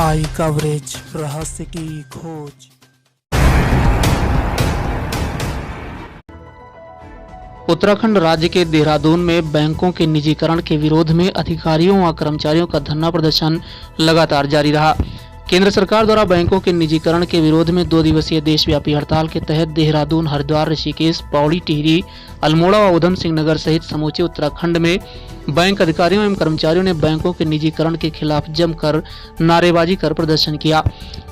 आई coverage, रहस्य की खोज। उत्तराखंड राज्य के देहरादून में बैंकों के निजीकरण के विरोध में अधिकारियों व कर्मचारियों का धरना प्रदर्शन लगातार जारी रहा। केंद्र सरकार द्वारा बैंकों के निजीकरण के विरोध में 2 दिवसीय देशव्यापी हड़ताल के तहत देहरादून, हरिद्वार, ऋषिकेश, पौड़ी, टिहरी, अल्मोड़ा व उधम सिंह नगर सहित समूचे उत्तराखंड में बैंक अधिकारियों एवं कर्मचारियों ने बैंकों के निजीकरण के खिलाफ जमकर नारेबाजी कर प्रदर्शन किया।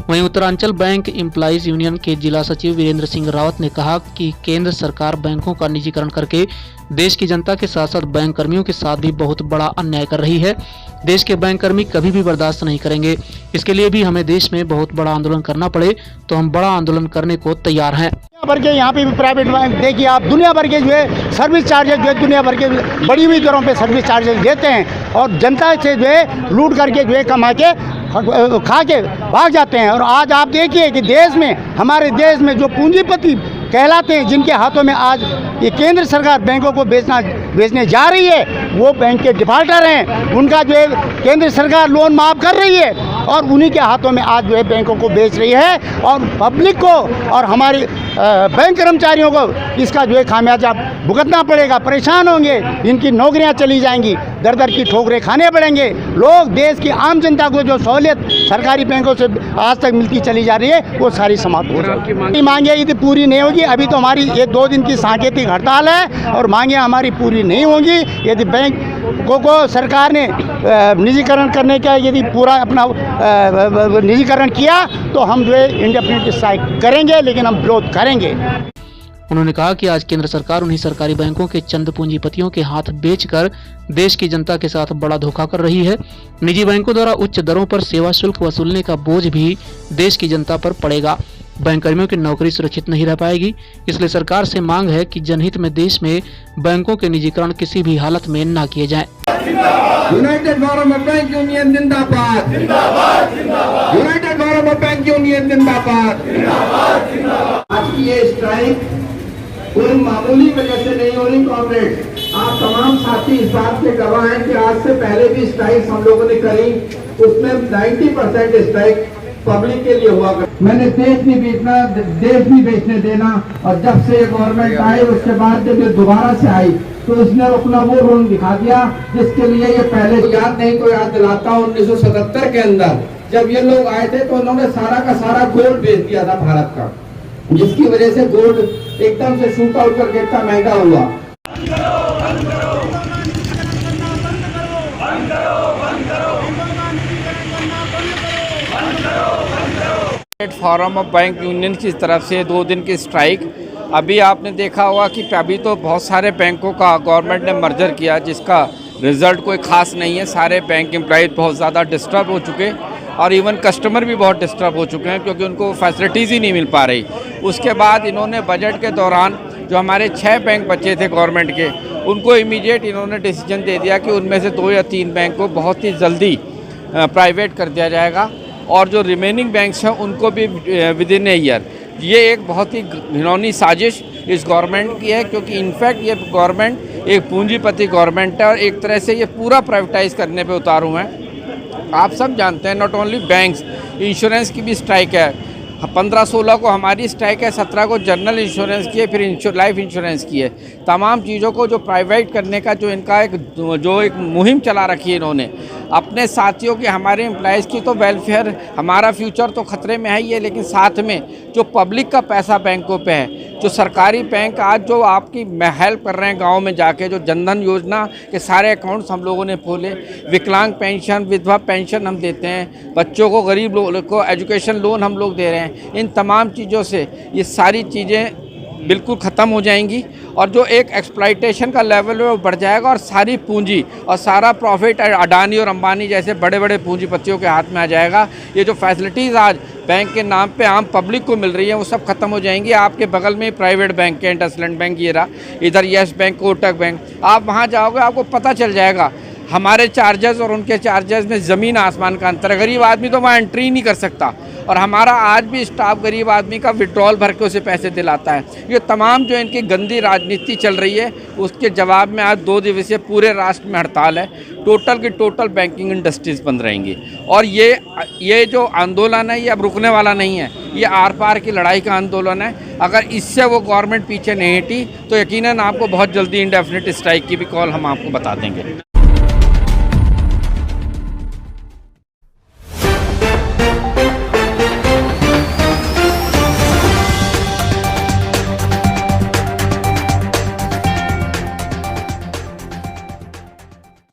वहीं उत्तरांचल बैंक एम्प्लॉइज यूनियन के जिला सचिव वीरेंद्र सिंह रावत ने कहा कि केंद्र सरकार बैंकों का निजीकरण करके देश की जनता के साथ साथ बैंक कर्मियों के साथ भी बहुत बड़ा अन्याय कर रही है। देश के बैंक कर्मी कभी भी बर्दाश्त नहीं करेंगे। इसके लिए भी हमें देश में बहुत बड़ा आंदोलन करना पड़े तो हम बड़ा आंदोलन करने को तैयार हैं। दुनिया भर के यहाँ पे भी प्राइवेट बैंक देखिए आप, दुनिया भर के जो है सर्विस चार्जेस जो है दुनिया भर के बड़ी हुई दरों पे सर्विस चार्जेस देते हैं और जनता से जो है लूट करके जो है कमा के खा के भाग जाते हैं। और आज आप देखिए कि देश में, हमारे देश में जो पूंजीपति कहलाते हैं, जिनके हाथों में आज ये केंद्र सरकार बैंकों को बेचने जा रही है, वो बैंक के डिफाल्टर हैं। उनका जो है केंद्र सरकार लोन माफ़ कर रही है और उन्हीं के हाथों में आज जो है बैंकों को बेच रही है और पब्लिक को और हमारी बैंक कर्मचारियों को इसका जो है खामियाजा भुगतना पड़ेगा। परेशान होंगे, इनकी नौकरियां चली जाएंगी, दर दर की ठोकरें खाने पड़ेंगे। लोग, देश की आम जनता को जो सहूलियत सरकारी बैंकों से आज तक मिलती चली जा रही है वो सारी समाप्त हो जाएगी। मांगे यदि पूरी नहीं होगी, अभी तो हमारी 1-2 दिन की सांकेतिक हड़ताल है और मांगे हमारी पूरी नहीं होंगी। यदि बैंकों को सरकार ने निजीकरण करने का यदि पूरा अपना निजीकरण किया तो हम जो है इंडेफिनिट स्ट्राइक करेंगे, लेकिन हम विरोध करेंगे। उन्होंने कहा कि आज केंद्र सरकार उन्हीं सरकारी बैंकों के चंद पूंजीपतियों के हाथ बेचकर देश की जनता के साथ बड़ा धोखा कर रही है। निजी बैंकों द्वारा उच्च दरों पर सेवा शुल्क वसूलने का बोझ भी देश की जनता पर पड़ेगा। बैंक कर्मियों की नौकरी सुरक्षित नहीं रह पाएगी। इसलिए सरकार से मांग है कि जनहित में देश में बैंकों के निजीकरण किसी भी हालत में न किए जाएं। United forum of bank union जिंदाबाद, जिंदाबाद, जिंदाबाद। United forum of bank union जिंदाबाद, जिंदाबाद, जिंदाबाद। आज की ये स्ट्राइक कोई मामूली वजह से नहीं होनी कॉमरेड। आप तमाम साथी इस बात के गवाह हैं कि आज से पहले भी स्ट्राइक हम लोगों ने करी, उसमें 90% स्ट्राइक पब्लिक के लिए हुआ। मैंने देश भी बेचने देना, और जब से ये गवर्नमेंट आई उसके बाद जब ये दोबारा से आई तो उसने अपना वो रोल दिखा दिया जिसके लिए ये पहले याद नहीं को याद दिलाता हूँ। 1977 के अंदर जब ये लोग आए थे तो उन्होंने सारा का सारा गोल्ड बेच दिया था भारत का, जिसकी वजह से गोल्ड एकदम से शूट आउट करके इतना महंगा हुआ। फोरम ऑफ बैंक यूनियन की तरफ से 2 दिन की स्ट्राइक। अभी आपने देखा होगा कि अभी तो बहुत सारे बैंकों का गवर्नमेंट ने मर्जर किया, जिसका रिजल्ट कोई खास नहीं है। सारे बैंक एम्प्लॉइज बहुत ज़्यादा डिस्टर्ब हो चुके और इवन कस्टमर भी बहुत डिस्टर्ब हो चुके हैं क्योंकि उनको फैसिलिटीज़ ही नहीं मिल पा रही। उसके बाद इन्होंने बजट के दौरान जो हमारे 6 बैंक बचे थे गवर्नमेंट के, उनको इमीडिएट इन्होंने डिसीजन दे दिया कि उनमें से 2 या 3 बैंक को बहुत ही जल्दी प्राइवेट कर दिया जाएगा और जो रिमेनिंग बैंक्स हैं उनको भी विद इन ए ईयर। ये एक बहुत ही घिनौनी साजिश इस गवर्नमेंट की है, क्योंकि इनफैक्ट ये गवर्नमेंट एक पूंजीपति गवर्नमेंट है और एक तरह से ये पूरा प्राइवेटाइज करने पे उतारू हैं। आप सब जानते हैं, नॉट ओनली बैंक्स, इंश्योरेंस की भी स्ट्राइक है। 15-16 को हमारी स्ट्राइक है, 17 को जनरल इंश्योरेंस की है, फिर लाइफ इंश्योरेंस की है। तमाम चीज़ों को जो प्राइवेट करने का जो इनका एक मुहिम चला रखी है इन्होंने अपने साथियों की, हमारे एम्प्लॉयज़ की तो वेलफेयर, हमारा फ्यूचर तो खतरे में है ही है, लेकिन साथ में जो पब्लिक का पैसा बैंकों पे है, जो सरकारी बैंक आज जो आपकी हेल्प कर रहे हैं गाँव में जाके, जो जनधन योजना के सारे अकाउंट्स हम लोगों ने खोले, विकलांग पेंशन, विधवा पेंशन हम देते हैं, बच्चों को, गरीब लोगों को एजुकेशन लोन हम लोग दे रहे हैं। इन तमाम चीज़ों से ये सारी चीज़ें बिल्कुल ख़त्म हो जाएंगी और जो एक एक्सप्लॉइटेशन का लेवल है वो बढ़ जाएगा और सारी पूंजी और सारा प्रॉफिट अडानी और अंबानी जैसे बड़े बड़े पूंजीपतियों के हाथ में आ जाएगा। ये जो फैसिलिटीज़ आज बैंक के नाम पे आम पब्लिक को मिल रही है वो सब खत्म हो जाएंगी। आपके बगल में प्राइवेट बैंक है, इंडसलैंड बैंक ये रहा, इधर येस बैंक, कोटक बैंक, आप वहाँ जाओगे आपको पता चल जाएगा हमारे चार्जेस और उनके चार्जेस में ज़मीन आसमान का अंतर है। गरीब आदमी तो वहाँ एंट्री नहीं कर सकता। और हमारा आज भी स्टाफ गरीब आदमी का विड्रॉल भर के उसे पैसे दिलाता है। ये तमाम जो इनकी गंदी राजनीति चल रही है उसके जवाब में आज 2 दिवसीय पूरे राष्ट्र में हड़ताल है। टोटल की टोटल बैंकिंग इंडस्ट्रीज बंद रहेंगी और ये जो आंदोलन है ये अब रुकने वाला नहीं है, ये आर पार की लड़ाई का आंदोलन है। अगर इससे वो गवर्नमेंट पीछे नहीं हटी तो यकीनन आपको बहुत जल्दी इंडेफिनिट स्ट्राइक की भी कॉल हम आपको बता देंगे।